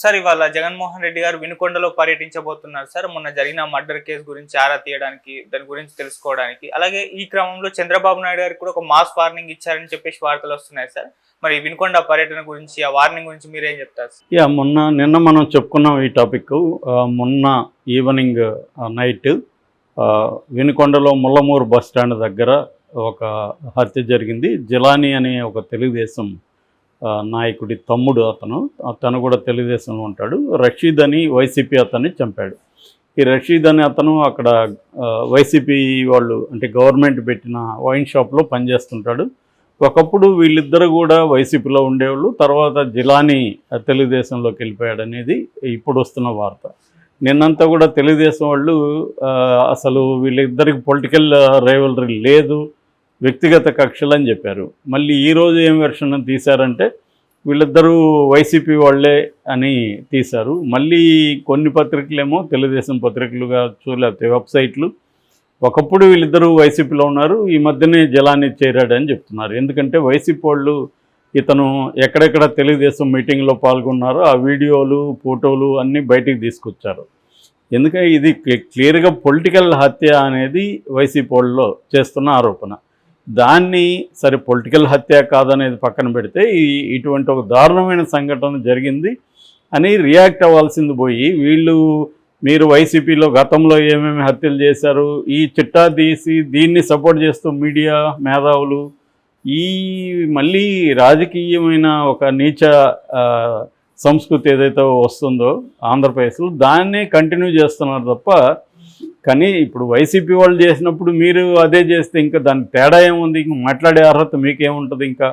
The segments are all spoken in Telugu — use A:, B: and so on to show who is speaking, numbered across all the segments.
A: సార్ ఇవాళ జగన్మోహన్ రెడ్డి గారు వినుకొండలో పర్యటించబోతున్నారు సార్. మొన్న జరిగిన మర్డర్ కేసు గురించి ఆరా తీయడానికి, దాని గురించి తెలుసుకోవడానికి. అలాగే ఈ క్రమంలో చంద్రబాబు నాయుడు గారికి కూడా ఒక మాస్ వార్నింగ్ ఇచ్చారని చెప్పేసి వార్తలు వస్తున్నాయి సార్. మరి వినుకొండ పర్యటన గురించి, ఆ వార్నింగ్ గురించి మీరేం చెప్తారు సార్?
B: నిన్న మనం చెప్పుకున్నాం ఈ టాపిక్. మొన్న ఈవినింగ్ నైట్ వినుకొండలో ముల్లమూరు బస్ స్టాండ్ దగ్గర ఒక హత్య జరిగింది. జిలానీ అనే ఒక తెలుగుదేశం నాయకుడి తమ్ముడు, అతను కూడా తెలుగుదేశంలో ఉంటాడు. రషీద్ అని వైసీపీ అతన్ని చంపాడు. ఈ రషీద్ అని అతను అక్కడ వైసీపీ వాళ్ళు అంటే గవర్నమెంట్ పెట్టిన వైన్ షాప్లో పనిచేస్తుంటాడు. ఒకప్పుడు వీళ్ళిద్దరు కూడా వైసీపీలో ఉండేవాళ్ళు. తర్వాత జిలానీ తెలుగుదేశంలోకి వెళ్ళిపోయాడు అనేది ఇప్పుడు వస్తున్న వార్త. నిన్నంతా కూడా తెలుగుదేశం వాళ్ళు అసలు వీళ్ళిద్దరికి పొలిటికల్ రైవలరీ లేదు, వ్యక్తిగత కక్షలు అని చెప్పారు. మళ్ళీ ఈరోజు ఏం వెర్షన్ తీశారంటే వీళ్ళిద్దరూ వైసీపీ వాళ్ళే అని తీశారు. మళ్ళీ కొన్ని పత్రికలేమో తెలుగుదేశం పత్రికలుగా లేకపోతే వెబ్సైట్లు ఒకప్పుడు వీళ్ళిద్దరూ వైసీపీలో ఉన్నారు, ఈ మధ్యనే జిలానీ చేరాడని చెప్తున్నారు. ఎందుకంటే వైసీపీ వాళ్ళు ఇతను ఎక్కడెక్కడ తెలుగుదేశం మీటింగ్లో పాల్గొన్నారో ఆ వీడియోలు, ఫోటోలు అన్నీ బయటికి తీసుకొచ్చారు. ఎందుకంటే ఇది క్లియర్గా పొలిటికల్ హత్య అనేది వైసీపీ వాళ్ళలో చేస్తున్న ఆరోపణ. దాన్ని సరే పొలిటికల్ హత్య కాదనేది పక్కన పెడితే ఇటువంటి ఒక దారుణమైన సంఘటన జరిగింది అని రియాక్ట్ అవ్వాల్సింది పోయి మీరు వైసీపీలో గతంలో ఏమేమి హత్యలు చేశారు, ఈ చిట్టా తీసి దీన్ని సపోర్ట్ చేస్తూ మీడియా మేధావులు మళ్ళీ రాజకీయమైన ఒక నీచ సంస్కృతి ఏదైతే వస్తుందో ఆంధ్రప్రదేశ్లో దాన్నే కంటిన్యూ చేస్తున్నారు తప్ప. కానీ ఇప్పుడు వైసీపీ వాళ్ళు చేసినప్పుడు మీరు అదే చేస్తే ఇంకా దానికి తేడా ఏముంది? ఇంక మాట్లాడే అర్హత మీకేముంటుంది ఇంకా?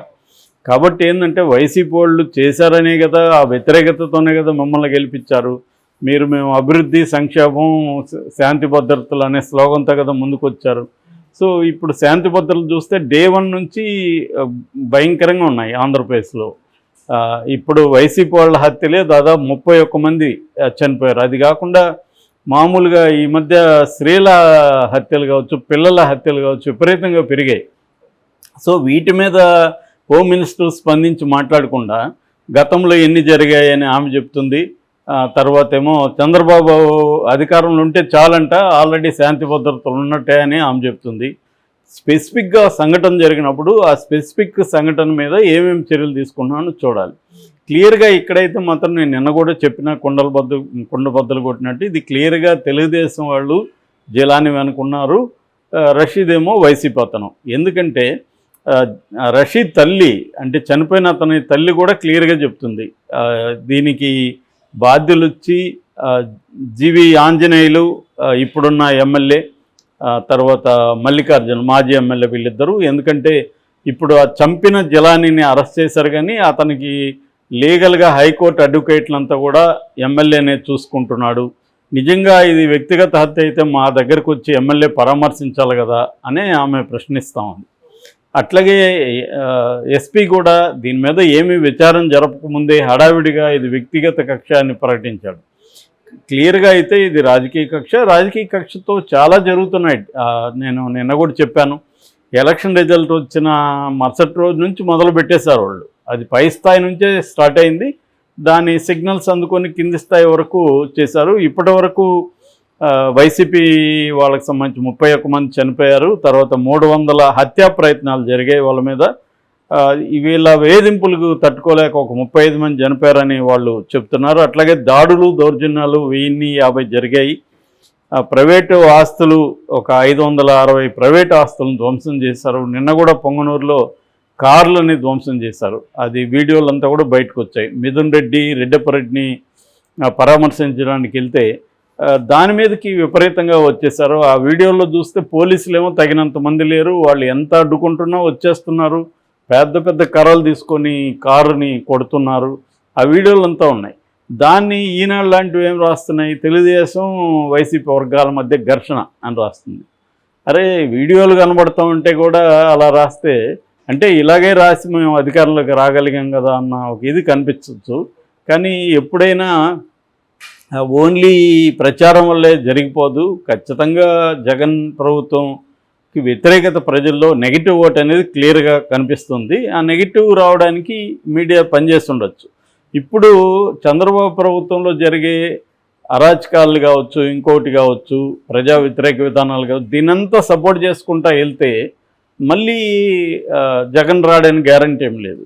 B: కాబట్టి ఏంటంటే వైసీపీ వాళ్ళు చేశారనే కదా, ఆ వ్యతిరేకతతోనే కదా మమ్మల్ని గెలిపించారు. మేము అభివృద్ధి, సంక్షేమం, శాంతి భద్రతలు అనే స్లోగన్తో కదా ముందుకు వచ్చారు. సో ఇప్పుడు శాంతి భద్రతలు చూస్తే డే 1 నుంచి భయంకరంగా ఉన్నాయి ఆంధ్రప్రదేశ్లో. ఇప్పుడు వైసీపీ వాళ్ళ హత్యలే దాదాపు 31 మంది చనిపోయారు. అది కాకుండా మామూలుగా ఈ మధ్య స్త్రీల హత్యలు కావచ్చు, పిల్లల హత్యలు కావచ్చు విపరీతంగా పెరిగాయి. సో వీటి మీద హోమ్ మినిస్టర్ స్పందించి మాట్లాడకుండా గతంలో ఎన్ని జరిగాయని ఆమె చెప్తుంది. తర్వాత ఏమో చంద్రబాబు అధికారంలో ఉంటే చాలంట, ఆల్రెడీ శాంతి భద్రతలు ఉన్నట్టే అని ఆమె చెప్తుంది. స్పెసిఫిక్గా సంఘటన జరిగినప్పుడు ఆ స్పెసిఫిక్ సంఘటన మీద ఏమేమి చర్యలు తీసుకున్నానో చూడాలి. క్లియర్గా ఇక్కడైతే మాత్రం నేను నిన్న కూడా చెప్పిన కుండ బద్దలు కొట్టినట్టు ఇది క్లియర్గా తెలుగుదేశం వాళ్ళు జిలానీ వెనుకున్నారు. రషీద్ ఏమో వైసీపీ అతను. ఎందుకంటే రషీద్ తల్లి అంటే చనిపోయిన అతని తల్లి కూడా క్లియర్గా చెప్తుంది దీనికి బాధ్యులు వచ్చి జీవి ఆంజనేయులు ఇప్పుడున్న ఎమ్మెల్యే, తర్వాత మల్లికార్జున మాజీ ఎమ్మెల్యే, వీళ్ళిద్దరూ. ఎందుకంటే ఇప్పుడు ఆ చంపిన జిలానీని అరెస్ట్ చేశారు కానీ అతనికి లీగల్గా హైకోర్టు అడ్వకేట్లంతా కూడా ఎమ్మెల్యేనే చూసుకుంటున్నాడు. నిజంగా ఇది వ్యక్తిగత హత్య అయితే మా దగ్గరకు వచ్చి ఎమ్మెల్యే పరామర్శించాలి కదా అని ఆమె ప్రశ్నిస్తూ ఉంది. అట్లాగే ఎస్పీ కూడా దీని మీద ఏమీ విచారం జరపకముందే హడావిడిగా ఇది వ్యక్తిగత కక్ష అని ప్రకటించాడు. క్లియర్గా అయితే ఇది రాజకీయ కక్షతో చాలా జరుగుతున్నాయి. నేను నిన్న కూడా చెప్పాను, ఎలక్షన్ రిజల్ట్ వచ్చిన మరుసటి రోజు నుంచి మొదలు పెట్టేశారు వాళ్ళు. అది పై స్థాయి నుంచే స్టార్ట్ అయింది. దాని సిగ్నల్స్ అందుకొని కింది స్థాయి వరకు చేశారు. ఇప్పటి వరకు వైసీపీ వాళ్ళకి సంబంధించి 31 మంది చనిపోయారు. తర్వాత 300 హత్యా ప్రయత్నాలు జరిగాయి వాళ్ళ మీద. వీళ్ళ వేధింపులకు తట్టుకోలేక ఒక 35 మంది చనిపోయారని వాళ్ళు చెప్తున్నారు. అట్లాగే దాడులు, దౌర్జన్యాలు 1050 జరిగాయి. ప్రైవేటు ఆస్తులు ఒక 560 ప్రైవేటు ఆస్తులను ధ్వంసం చేశారు. నిన్న కూడా పొంగనూరులో కార్లని ధ్వంసం చేశారు. అది వీడియోలంతా కూడా బయటకు వచ్చాయి. మిథున్ రెడ్డి, రెడ్డప్పరెడ్డిని పరామర్శించడానికి వెళ్తే దాని మీదకి విపరీతంగా వచ్చేసారు. ఆ వీడియోలో చూస్తే పోలీసులు ఏమో తగినంత మంది లేరు, వాళ్ళు ఎంత అడ్డుకుంటున్నా వచ్చేస్తున్నారు, పెద్ద పెద్ద కర్రలు తీసుకొని కారుని కొడుతున్నారు. ఆ వీడియోలంతా ఉన్నాయి. దాన్ని ఈనాడు లాంటివి ఏం రాస్తున్నాయి, తెలుగుదేశం వైసీపీ వర్గాల మధ్య ఘర్షణ అని రాస్తుంది. అరే వీడియోలు కనబడుతూ ఉంటే కూడా అలా రాస్తే అంటే ఇలాగే రాసి మేము అధికారంలోకి రాగలిగాం కదా అన్న ఒక ఇది కనిపించవచ్చు. కానీ ఎప్పుడైనా ఓన్లీ ప్రచారం వల్లే జరిగిపోదు. ఖచ్చితంగా జగన్ ప్రభుత్వంకి వ్యతిరేకత ప్రజల్లో నెగిటివ్ ఓట్ అనేది క్లియర్గా కనిపిస్తుంది. ఆ నెగిటివ్ రావడానికి మీడియా పనిచేస్తుండొచ్చు. ఇప్పుడు చంద్రబాబు ప్రభుత్వంలో జరిగే అరాచకాలు కావచ్చు, ఇంకోటి కావచ్చు, ప్రజా వ్యతిరేక విధానాలు కావచ్చు, దీనంతా సపోర్ట్ చేసుకుంటా వెళ్తే మళ్ళీ జగన్ రాడని గ్యారంటీ ఏం లేదు.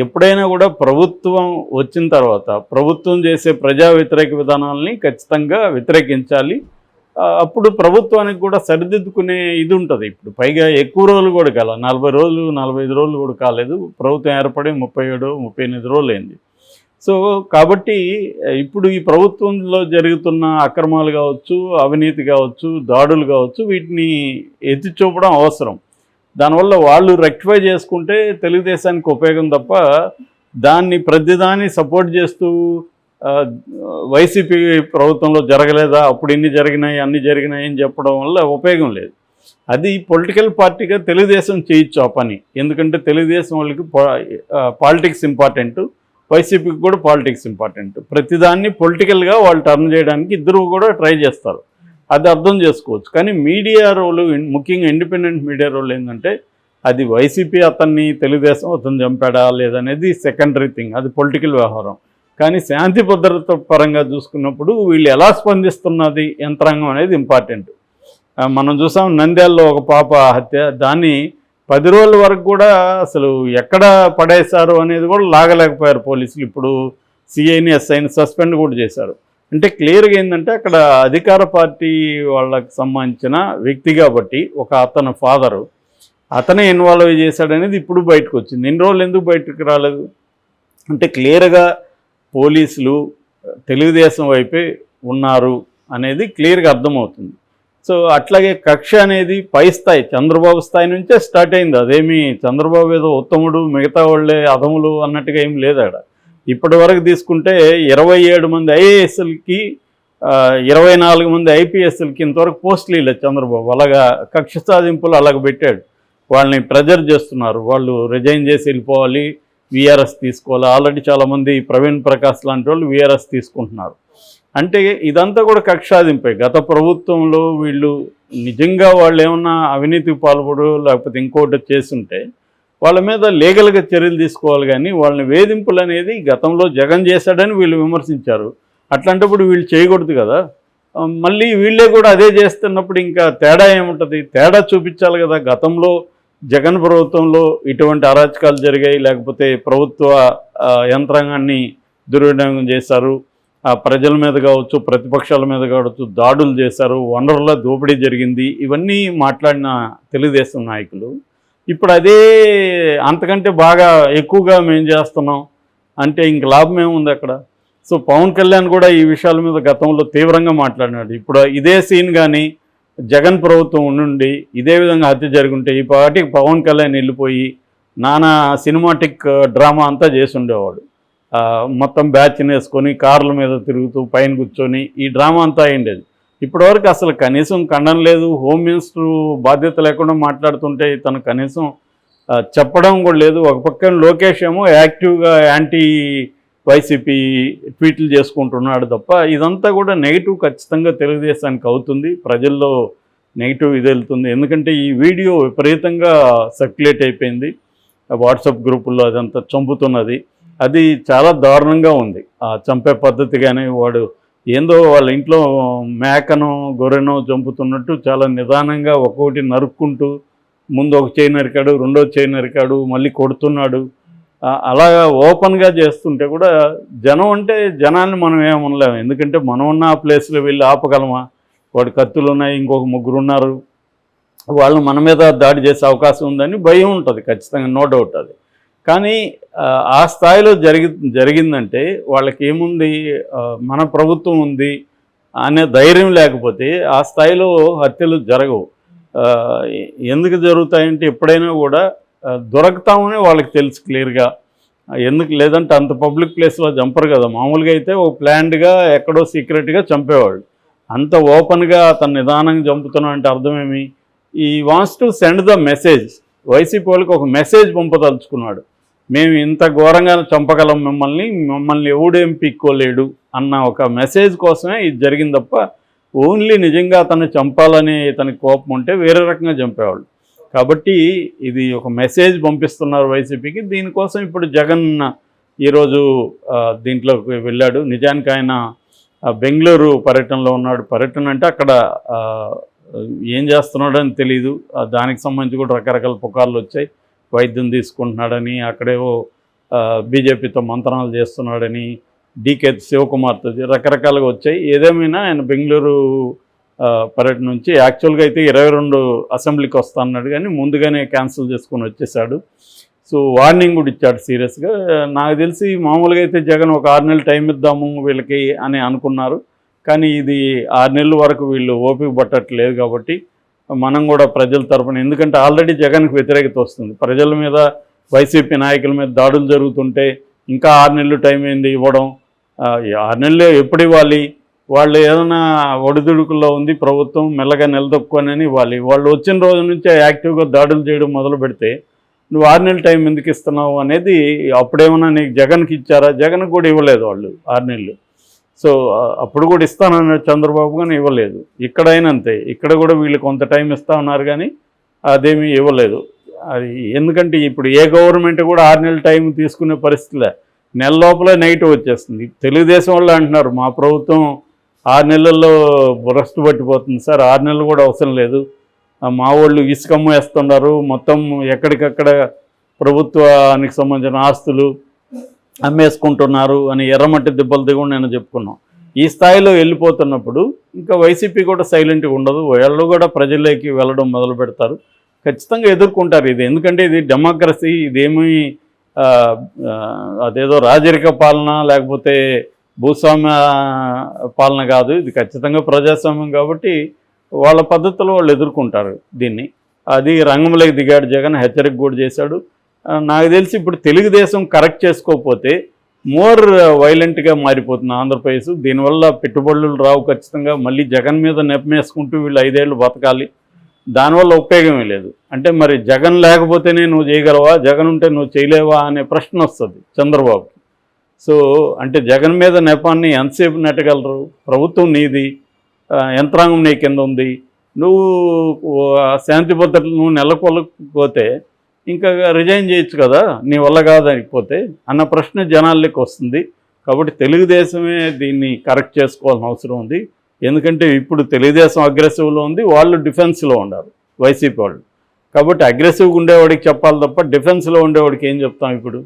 B: ఎప్పుడైనా కూడా ప్రభుత్వం వచ్చిన తర్వాత ప్రభుత్వం చేసే ప్రజా వ్యతిరేక విధానాలని ఖచ్చితంగా వ్యతిరేకించాలి. అప్పుడు ప్రభుత్వానికి కూడా సరిదిద్దుకునే ఇది ఉంటుంది. ఇప్పుడు పైగా ఎక్కువ రోజులు కూడా కాల, 40 రోజులు 45 రోజులు కూడా కాలేదు. ప్రభుత్వం ఏర్పడి 37-38 రోజులు అయింది. సో కాబట్టి ఇప్పుడు ఈ ప్రభుత్వంలో జరుగుతున్న అక్రమాలు కావచ్చు, అవినీతి కావచ్చు, దాడులు కావచ్చు, వీటిని ఎత్తి చూపడం అవసరం. దానివల్ల వాళ్ళు రెక్టిఫై చేసుకుంటే తెలుగుదేశానికి ఉపయోగం తప్ప దాన్ని ప్రతిదాన్ని సపోర్ట్ చేస్తూ వైసీపీ ప్రభుత్వంలో జరగలేదా, అప్పుడు ఇన్ని జరిగినాయి అన్ని జరిగినాయి అని చెప్పడం వల్ల ఉపయోగం లేదు. అది పొలిటికల్ పార్టీగా తెలుగుదేశం చేయొచ్చు ఆ పని. ఎందుకంటే తెలుగుదేశం వాళ్ళకి పాలిటిక్స్ ఇంపార్టెంట్, వైసీపీకి కూడా పాలిటిక్స్ ఇంపార్టెంట్. ప్రతిదాన్ని పొలిటికల్గా వాళ్ళు టర్న్ చేయడానికి ఇద్దరు కూడా ట్రై చేస్తారు. అది అర్థం చేసుకోవచ్చు. కానీ మీడియా రోలు, ముఖ్యంగా ఇండిపెండెంట్ మీడియా రోల్ ఏంటంటే అది వైసీపీ అతన్ని తెలుగుదేశం అతను చంపాడా లేదనేది సెకండరీ థింగ్, అది పొలిటికల్ వ్యవహారం. కానీ శాంతి భద్రత పరంగా చూసుకున్నప్పుడు వీళ్ళు ఎలా స్పందిస్తున్నది యంత్రాంగం అనేది ఇంపార్టెంట్. మనం చూసాం నంద్యాలలో ఒక పాప హత్య, దాన్ని 10 రోజుల వరకు కూడా అసలు ఎక్కడ పడేశారు అనేది కూడా లాగలేకపోయారు పోలీసులు. ఇప్పుడు సిఐని ఎస్ఐని సస్పెండ్ కూడా చేశారు. అంటే క్లియర్గా ఏంటంటే అక్కడ అధికార పార్టీ వాళ్ళకి సంబంధించిన వ్యక్తి కాబట్టి ఒక అతను ఫాదరు అతనే ఇన్వాల్వ్ చేశాడనేది ఇప్పుడు బయటకు వచ్చింది. ఇన్ని రోజులు ఎందుకు బయటకు రాలేదు అంటే క్లియర్గా పోలీసులు తెలుగుదేశం వైపే ఉన్నారు అనేది క్లియర్గా అర్థమవుతుంది. సో అట్లాగే కక్ష అనేది పై స్థాయి చంద్రబాబు స్థాయి నుంచే స్టార్ట్ అయింది. అదేమి చంద్రబాబు ఏదో ఉత్తముడు మిగతా వాళ్ళే అధములు అన్నట్టుగా ఏం లేదు అక్కడ. ఇప్పటి వరకు తీసుకుంటే 27 మంది ఐఏఎస్ఎల్కి 24 మంది ఐపీఎస్ఎల్కి ఇంతవరకు పోస్టులు ఇవ్వలేదు చంద్రబాబు. అలాగా కక్ష సాధింపులు అలాగ పెట్టాడు. వాళ్ళని ప్రెజర్ చేస్తున్నారు, వాళ్ళు రిజైన్ చేసి వెళ్ళిపోవాలి, వీఆర్ఎస్ తీసుకోవాలి. ఆల్రెడీ చాలామంది ప్రవీణ్ ప్రకాష్ లాంటి వాళ్ళు వీఆర్ఎస్ తీసుకుంటున్నారు. అంటే ఇదంతా కూడా కక్ష సాధింపే. గత ప్రభుత్వంలో వీళ్ళు నిజంగా వాళ్ళు ఏమన్నా అవినీతికి పాల్పడు లేకపోతే ఇంకోటి చేస్తుంటే వాళ్ళ మీద లీగల్గా చర్యలు తీసుకోవాలి. కానీ వాళ్ళని వేధింపులు అనేది గతంలో జగన్ చేశాడని వీళ్ళు విమర్శించారు. అట్లాంటప్పుడు వీళ్ళు చేయకూడదు కదా. మళ్ళీ వీళ్ళే కూడా అదే చేస్తున్నప్పుడు ఇంకా తేడా ఏముంటుంది? తేడా చూపించాలి కదా. గతంలో జగన్ ప్రభుత్వంలో ఇటువంటి అరాచకాలు జరిగాయి, లేకపోతే ప్రభుత్వ యంత్రాంగాన్ని దుర్వినియోగం చేశారు, ప్రజల మీద కావచ్చు ప్రతిపక్షాల మీద కావచ్చు దాడులు చేశారు, వనరుల దోపిడీ జరిగింది, ఇవన్నీ మాట్లాడిన తెలుగుదేశం నాయకులు ఇప్పుడు అదే అంతకంటే బాగా ఎక్కువగా మేము చేస్తున్నాం అంటే ఇంక లాభం ఏముంది అక్కడ? సో పవన్ కళ్యాణ్ కూడా ఈ విషయాల మీద గతంలో తీవ్రంగా మాట్లాడినాడు. ఇప్పుడు ఇదే సీన్ కానీ జగన్ ప్రభుత్వం నుండి ఇదే విధంగా హత్య జరుగుంటే ఈ పాటికి పవన్ కళ్యాణ్ వెళ్ళిపోయి నానా సినిమాటిక్ డ్రామా అంతా చేసి ఉండేవాడు. మొత్తం బ్యాచ్ని వేసుకొని కార్ల మీద తిరుగుతూ పైన కూర్చొని ఈ డ్రామా అంతా అయిండేది. ఇప్పటివరకు అసలు కనీసం ఖండన లేదు. హోమ్ మినిస్టర్ బాధ్యత లేకుండా మాట్లాడుతుంటే తను కనీసం చెప్పడం కూడా లేదు. ఒక పక్కన లోకేష్ ఏమో యాక్టివ్గా యాంటీ వైసీపీ ట్వీట్లు చేసుకుంటున్నాడు తప్ప ఇదంతా కూడా నెగిటివ్ ఖచ్చితంగా తెలుగుదేశానికి అవుతుంది. ప్రజల్లో నెగిటివ్ ఇది వెళ్తుంది. ఎందుకంటే ఈ వీడియో విపరీతంగా సర్క్యులేట్ అయిపోయింది వాట్సాప్ గ్రూపుల్లో, అదంతా చంపుతున్నది. అది చాలా దారుణంగా ఉంది. ఆ చంపే పద్ధతి కానీ వాడు ఏందో వాళ్ళ ఇంట్లో మేకనో గొర్రెనో చంపుతున్నట్టు చాలా నిదానంగా ఒక్కొక్కటి నరుక్కుంటూ ముందు ఒక చేయి నరికాడు, రెండో చేయి నరికాడు, మళ్ళీ కొడుతున్నాడు. అలాగా ఓపెన్గా చేస్తుంటే కూడా జనం అంటే జనాన్ని మనం ఏమనలేము. ఎందుకంటే మనం ఉన్న ఆ ప్లేస్లో వెళ్ళి ఆపగలమా? వాడి కత్తులు ఉన్నాయి, ఇంకొక 3 ఉన్నారు, వాళ్ళు మన మీద దాడి చేసే అవకాశం ఉందని భయం ఉంటుంది ఖచ్చితంగా, నో డౌట్ అది. కానీ ఆ స్థాయిలో జరిగిందంటే వాళ్ళకి ఏముంది, మన ప్రభుత్వం ఉంది అనే ధైర్యం లేకపోతే ఆ స్థాయిలో హత్యలు జరగవు. ఎందుకు జరుగుతాయంటే ఎప్పుడైనా కూడా దొరకతామని వాళ్ళకి తెలుసు క్లియర్గా. ఎందుకు లేదంటే అంత పబ్లిక్ ప్లేస్లో చంపరు కదా. మామూలుగా అయితే ఒక ప్లాన్డ్గా ఎక్కడో సీక్రెట్గా చంపేవాళ్ళు. అంత ఓపెన్గా అతను నిదానంగా చంపుతున్నా అంటే అర్థమేమి? He wants to send the message. YCP వాళ్ళకి ఒక మెసేజ్ పంపదలుచుకున్నాడు, మేము ఇంత ఘోరంగా చంపగలం మిమ్మల్ని ఎవడేం పీక్కోలేడు అన్న ఒక మెసేజ్ కోసమే ఇది జరిగింది తప్ప ఓన్లీ నిజంగా అతన్ని చంపాలని ఇతనికి కోపం ఉంటే వేరే రకంగా చంపేవాళ్ళు. కాబట్టి ఇది ఒక మెసేజ్ పంపిస్తున్నారు వైసీపీకి. దీనికోసం ఇప్పుడు జగన్ ఈరోజు దీంట్లోకి వెళ్ళాడు. నిజానికి ఆయన బెంగళూరు పర్యటనలో ఉన్నాడు. పర్యటన అంటే అక్కడ ఏం చేస్తున్నాడని తెలియదు. దానికి సంబంధించి కూడా రకరకాల పుకార్లు వచ్చాయి. వైద్యం తీసుకుంటున్నాడని, అక్కడేవో బీజేపీతో మంత్రాలు చేస్తున్నాడని, డీకే శివకుమార్తో రకరకాలుగా వచ్చాయి. ఏదేమైనా ఆయన బెంగళూరు పర్యటన నుంచి యాక్చువల్గా అయితే 22 అసెంబ్లీకి వస్తా అన్నాడు, కానీ ముందుగానే క్యాన్సిల్ చేసుకొని వచ్చేసాడు. సో వార్నింగ్ కూడా ఇచ్చాడు సీరియస్గా. నాకు తెలిసి మామూలుగా అయితే జగన్ ఒక 6 నెలలు టైం ఇద్దాము వీళ్ళకి అని అనుకున్నారు, కానీ ఇది 6 నెలల వరకు వీళ్ళు ఓపిక పట్టట్లేదు. కాబట్టి మనం కూడా ప్రజల తరపున, ఎందుకంటే ఆల్రెడీ జగన్కి వ్యతిరేకత వస్తుంది, ప్రజల మీద వైసీపీ నాయకుల మీద దాడులు జరుగుతుంటే ఇంకా 6 నెలలు టైం ఏంది ఇవ్వడం? 6 నెలలు ఎప్పుడు ఇవ్వాలి? వాళ్ళు ఏదైనా ఒడిదుడుకుల్లో ఉంది ప్రభుత్వం, మెల్లగా నిలదొక్కుని ఇవ్వాలి. వాళ్ళు వచ్చిన రోజు నుంచే యాక్టివ్గా దాడులు చేయడం మొదలు పెడితే నువ్వు 6 నెలలు టైం ఎందుకు ఇస్తున్నావు అనేది, అప్పుడేమన్నా నీకు జగన్కి ఇచ్చారా? జగన్కి కూడా ఇవ్వలేదు వాళ్ళు 6 నెలలు. సో అప్పుడు కూడా ఇస్తానన్నాడు చంద్రబాబు, కానీ ఇవ్వలేదు. ఇక్కడైనా అంతే, ఇక్కడ కూడా వీళ్ళు కొంత టైం ఇస్తా ఉన్నారు, కానీ అదేమీ ఇవ్వలేదు. అది ఎందుకంటే ఇప్పుడు ఏ గవర్నమెంట్ కూడా 6 నెలల టైం తీసుకునే పరిస్థితిలే, నెల లోపలే నెగిటివ్ వచ్చేస్తుంది. తెలుగుదేశం వాళ్ళు అంటున్నారు మా ప్రభుత్వం 6 నెలల్లో భ్రష్టు పట్టిపోతుంది సార్, 6 నెలలు కూడా అవసరం లేదు, మా వాళ్ళు ఇసుకమ్మ వేస్తున్నారు, మొత్తం ఎక్కడికక్కడ ప్రభుత్వానికి సంబంధించిన ఆస్తులు అమ్మేసుకుంటున్నారు అని ఎర్రమట్టి దెబ్బలు దిగుండి నేను చెప్పుకున్నాం. ఈ స్థాయిలో వెళ్ళిపోతున్నప్పుడు ఇంకా వైసీపీ కూడా సైలెంట్గా ఉండదు, వాళ్ళు కూడా ప్రజల్లోకి వెళ్ళడం మొదలు పెడతారు. ఖచ్చితంగా ఎదుర్కొంటారు ఇది, ఎందుకంటే ఇది డెమోక్రసీ, ఇదేమీ అదేదో రాజరిక పాలన లేకపోతే భూస్వామ్య పాలన కాదు, ఇది ఖచ్చితంగా ప్రజాస్వామ్యం. కాబట్టి వాళ్ళ పద్ధతిలో వాళ్ళు ఎదుర్కొంటారు దీన్ని. అది రంగంలోకి దిగాడు జగన్, హెచ్చరిక కూడా చేశాడు. నాకు తెలిసి ఇప్పుడు తెలుగుదేశం కరెక్ట్ చేసుకోకపోతే మోర్ వైలెంట్గా మారిపోతుంది ఆంధ్రప్రదేశ్. దీనివల్ల పెట్టుబడులు రావు ఖచ్చితంగా, మళ్ళీ జగన్ మీద నెప్పమేసుకుంటూ వీళ్ళు 5 ఏళ్ళు బతకాలి, దానివల్ల ఉపయోగమే లేదు. అంటే మరి జగన్ లేకపోతేనే నువ్వు చేయగలవా, జగన్ ఉంటే నువ్వు చేయలేవా అనే ప్రశ్న వస్తుంది చంద్రబాబుకి. సో అంటే జగన్ మీద నెపాన్ని ఎంతసేపు నెట్టగలరు? ప్రభుత్వం నీది, యంత్రాంగం నీ కింద ఉంది, నువ్వు శాంతి భద్రతలు నువ్వు నెలకొల్పకపోతే ఇంకా రిజైన్ చేయొచ్చు కదా, నీ వల్ల కాదనిపోతే అన్న ప్రశ్న జనాల్లోకి వస్తుంది. కాబట్టి తెలుగుదేశమే దీన్ని కరెక్ట్ చేసుకోవాల్సిన అవసరం ఉంది. ఎందుకంటే ఇప్పుడు తెలుగుదేశం అగ్రెసివ్లో ఉంది, వాళ్ళు డిఫెన్స్లో ఉన్నారు వైసీపీ వాళ్ళు. కాబట్టి అగ్రెసివ్గా ఉండేవాడికి చెప్పాలి తప్ప డిఫెన్స్లో ఉండేవాడికి ఏం చెప్తాం ఇప్పుడు?